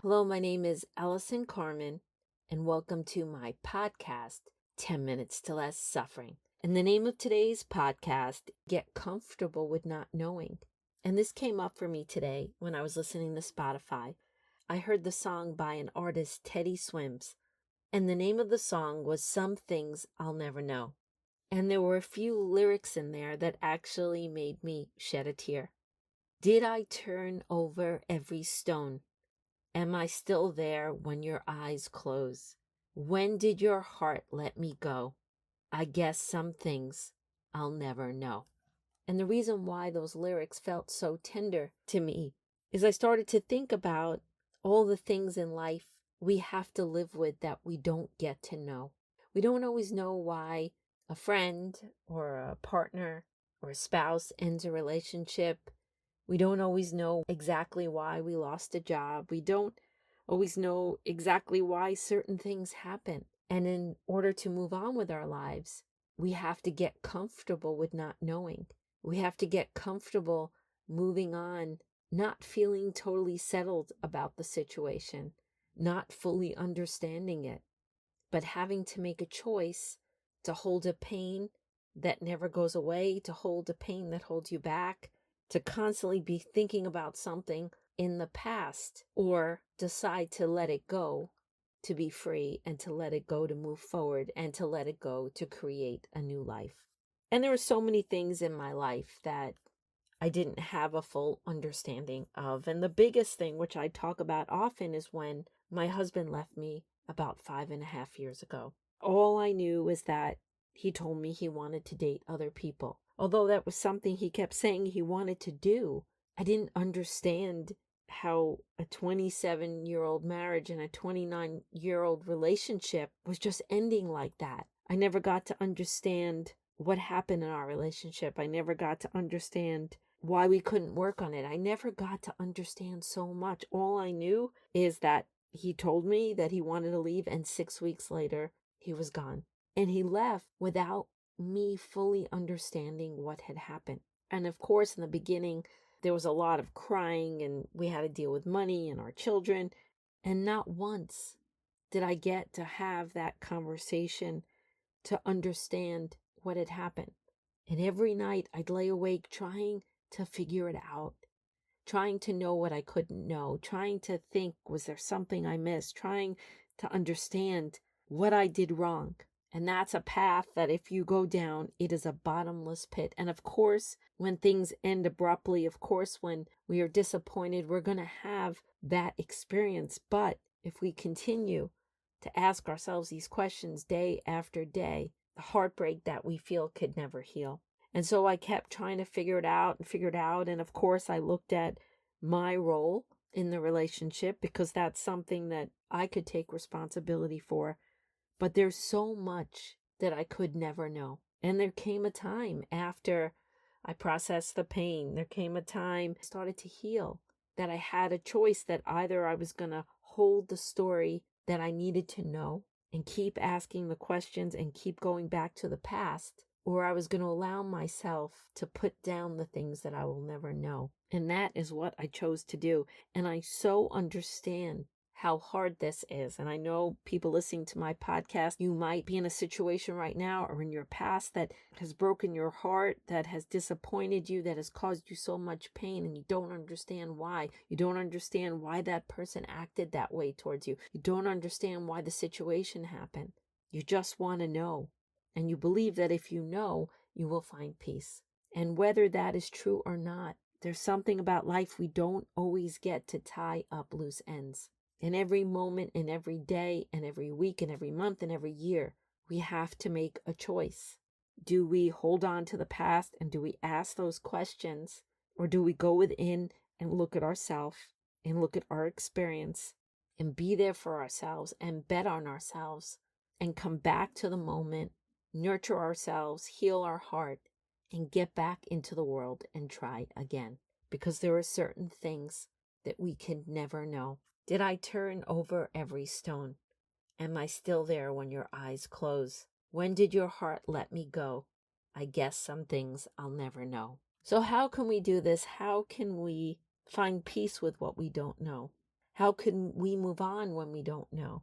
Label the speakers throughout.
Speaker 1: Hello, my name is Allison Carmen, and welcome to my podcast, 10 Minutes to Less Suffering. And the name of today's podcast, Get Comfortable with Not Knowing. And this came up for me today when I was listening to Spotify. I heard the song by an artist, Teddy Swims, and the name of the song was Some Things I'll Never Know. And there were a few lyrics in there that actually made me shed a tear. Did I turn over every stone? Am I still there when your eyes close? When did your heart let me go? I guess some things I'll never know. And the reason why those lyrics felt so tender to me is I started to think about all the things in life we have to live with that we don't get to know. We don't always know why a friend or a partner or a spouse ends a relationship. We don't always know exactly why we lost a job. We don't always know exactly why certain things happen. And in order to move on with our lives, we have to get comfortable with not knowing. We have to get comfortable moving on, not feeling totally settled about the situation, not fully understanding it, but having to make a choice to hold a pain that never goes away, to hold a pain that holds you back, to constantly be thinking about something in the past, or decide to let it go, to be free, and to let it go, to move forward, and to let it go, to create a new life. And there were so many things in my life that I didn't have a full understanding of. And the biggest thing, which I talk about often, is when my husband left me about 5.5 years ago. All I knew was that he told me he wanted to date other people. Although that was something he kept saying he wanted to do, I didn't understand how a 27-year-old marriage and a 29-year-old relationship was just ending like that. I never got to understand what happened in our relationship. I never got to understand why we couldn't work on it. I never got to understand so much. All I knew is that he told me that he wanted to leave, and 6 weeks later, he was gone. And he left without me fully understanding what had happened. And of course, in the beginning, there was a lot of crying, and we had to deal with money and our children. And not once did I get to have that conversation to understand what had happened. And every night I'd lay awake trying to figure it out, trying to know what I couldn't know, trying to think, was there something I missed, trying to understand what I did wrong. And that's a path that if you go down, it is a bottomless pit. And of course, when things end abruptly, of course, when we are disappointed, we're going to have that experience. But if we continue to ask ourselves these questions day after day, the heartbreak that we feel could never heal. And so I kept trying to figure it out. And of course, I looked at my role in the relationship because that's something that I could take responsibility for. But there's so much that I could never know. And there came a time after I processed the pain, there came a time I started to heal, that I had a choice that either I was going to hold the story that I needed to know and keep asking the questions and keep going back to the past, or I was going to allow myself to put down the things that I will never know. And that is what I chose to do. And I so understand how hard this is. And I know people listening to my podcast, you might be in a situation right now or in your past that has broken your heart, that has disappointed you, that has caused you so much pain, and you don't understand why. You don't understand why that person acted that way towards you. You don't understand why the situation happened. You just want to know. And you believe that if you know, you will find peace. And whether that is true or not, there's something about life we don't always get to tie up loose ends. In every moment, in every day, and every week, and every month, and every year, we have to make a choice. Do we hold on to the past and do we ask those questions? Or do we go within and look at ourselves and look at our experience and be there for ourselves and bet on ourselves and come back to the moment, nurture ourselves, heal our heart, and get back into the world and try again? Because there are certain things that we can never know. Did I turn over every stone? Am I still there when your eyes close? When did your heart let me go? I guess some things I'll never know. So how can we do this? How can we find peace with what we don't know? How can we move on when we don't know?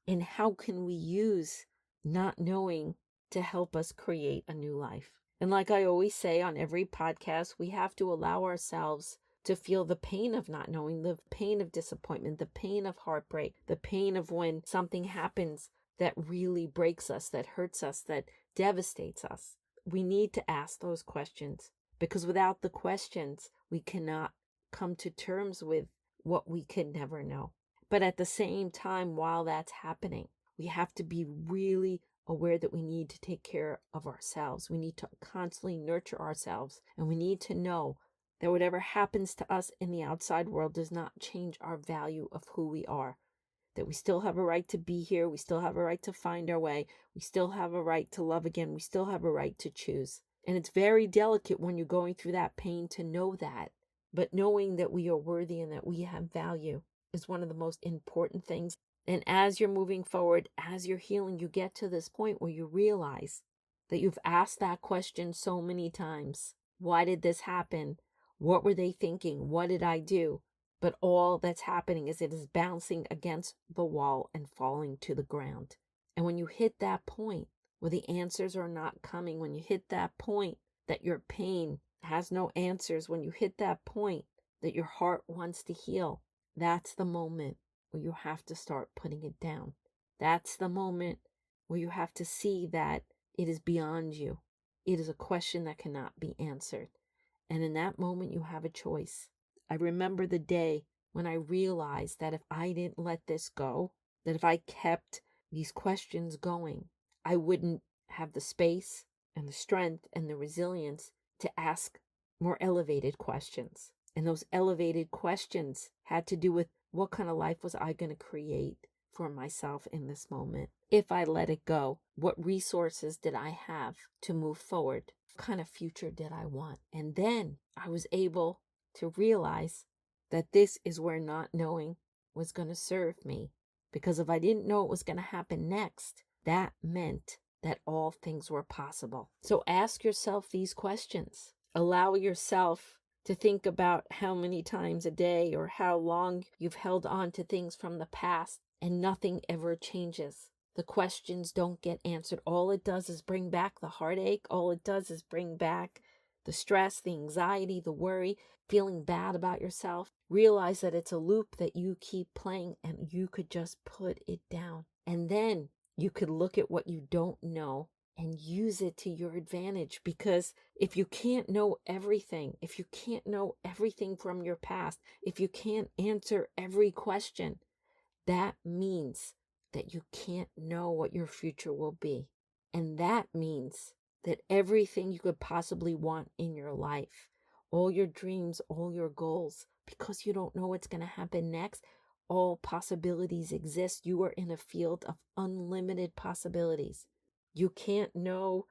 Speaker 1: And how can we use not knowing to help us create a new life? And like I always say on every podcast, we have to allow ourselves to feel the pain of not knowing, the pain of disappointment, the pain of heartbreak, the pain of when something happens that really breaks us, that hurts us, that devastates us. We need to ask those questions, because without the questions, we cannot come to terms with what we could never know. But at the same time, while that's happening, we have to be really aware that we need to take care of ourselves. We need to constantly nurture ourselves, and we need to know that whatever happens to us in the outside world does not change our value of who we are. That we still have a right to be here. We still have a right to find our way. We still have a right to love again. We still have a right to choose. And it's very delicate when you're going through that pain to know that. But knowing that we are worthy and that we have value is one of the most important things. And as you're moving forward, as you're healing, you get to this point where you realize that you've asked that question so many times. Why did this happen? What were they thinking? What did I do? But all that's happening is it is bouncing against the wall and falling to the ground. And when you hit that point where the answers are not coming, when you hit that point that your pain has no answers, when you hit that point that your heart wants to heal, that's the moment where you have to start putting it down. That's the moment where you have to see that it is beyond you. It is a question that cannot be answered. And in that moment, you have a choice. I remember the day when I realized that if I didn't let this go, that if I kept these questions going, I wouldn't have the space and the strength and the resilience to ask more elevated questions. And those elevated questions had to do with what kind of life was I going to create for myself in this moment? If I let it go, what resources did I have to move forward? What kind of future did I want? And then I was able to realize that this is where not knowing was going to serve me. Because if I didn't know what was going to happen next, that meant that all things were possible. So ask yourself these questions. Allow yourself to think about how many times a day or how long you've held on to things from the past and nothing ever changes. The questions don't get answered. All it does is bring back the heartache. All it does is bring back the stress, the anxiety, the worry, feeling bad about yourself. Realize that it's a loop that you keep playing and you could just put it down. And then you could look at what you don't know and use it to your advantage. Because if you can't know everything, if you can't know everything from your past, if you can't answer every question, that means that you can't know what your future will be. And that means that everything you could possibly want in your life, all your dreams, all your goals, because you don't know what's going to happen next, all possibilities exist. You are in a field of unlimited possibilities. You can't know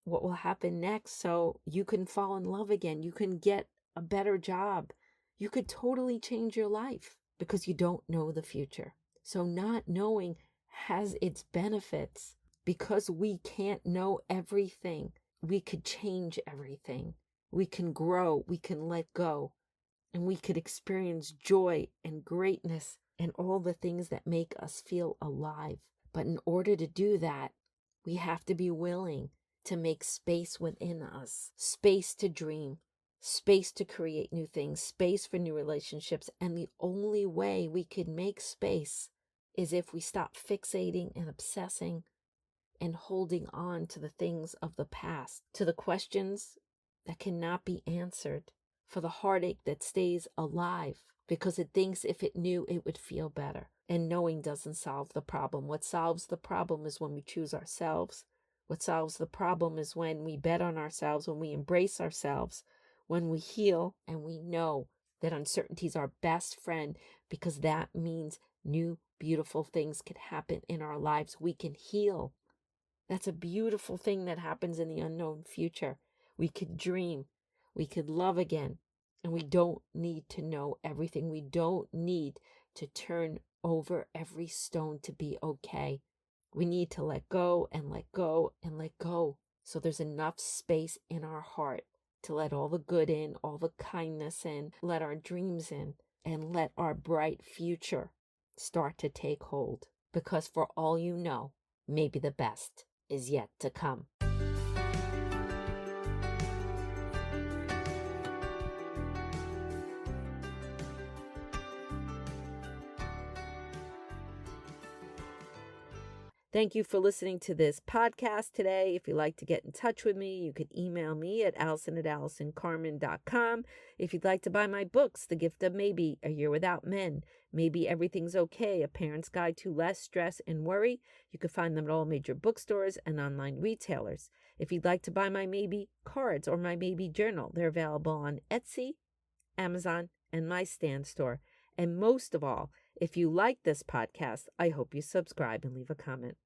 Speaker 1: what will happen next, so you can fall in love again. You can get a better job. You could totally change your life because you don't know the future. So not knowing has its benefits. Because we can't know everything, we could change everything. We can grow, we can let go, and we could experience joy and greatness and all the things that make us feel alive. But in order to do that, we have to be willing to make space within us, space to dream, space to create new things, space for new relationships. And the only way we could make space is if we stop fixating and obsessing and holding on to the things of the past, to the questions that cannot be answered, for the heartache that stays alive because it thinks if it knew it would feel better. And knowing doesn't solve the problem. What solves the problem is when we choose ourselves. What solves the problem is when we bet on ourselves, when we embrace ourselves, when we heal and we know that uncertainty is our best friend, because that means new, beautiful things could happen in our lives. We can heal. That's a beautiful thing that happens in the unknown future. We could dream. We could love again. And we don't need to know everything. We don't need to turn over every stone to be okay. We need to let go and let go and let go. So there's enough space in our heart to let all the good in, all the kindness in, let our dreams in, and let our bright future start to take hold. Because for all you know, maybe the best is yet to come. Thank you for listening to this podcast today. If you'd like to get in touch with me, you can email me at allison@allisoncarmen.com. If you'd like to buy my books, The Gift of Maybe, A Year Without Men, Maybe Everything's Okay, A Parent's Guide to Less Stress and Worry, you can find them at all major bookstores and online retailers. If you'd like to buy my Maybe cards or my Maybe journal, they're available on Etsy, Amazon, and my Stand store. And most of all, if you like this podcast, I hope you subscribe and leave a comment.